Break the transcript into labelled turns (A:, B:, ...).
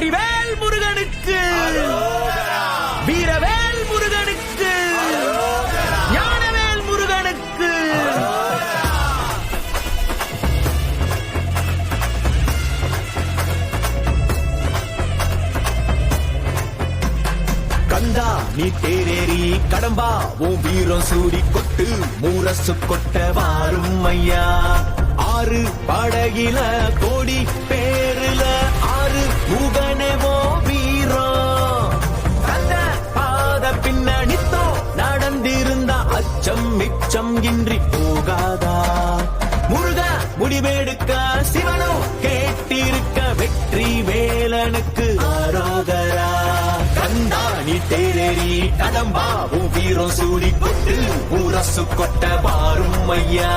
A: வெற்றிவேல் முருகனுக்கு, வீரவேல் முருகனுக்கு, ஞானவேல் முருகனுக்கு. கந்தா நீ தேரேறி கடம்பா உன் வீரம் சூடி கொட்டு மூரசு கொட்ட வாரும் ஐயா. ஆறு படகில கோடி பேருல ஆறு முகனவோ வீரம். கந்த பாத பின்னணித்தோ நடந்திருந்தா அச்சம் மிச்சம் இன்றி போகாதா. முருக முடிவெடுக்க சிவனோ கேட்டிருக்க வெற்றி வேலனுக்கு ஆரோகரா. கந்தாணி தேரேறி கடம்பா உன் வீரம் சூடி கொட்டு ஊரசு கொட்ட வாரும் ஐயா.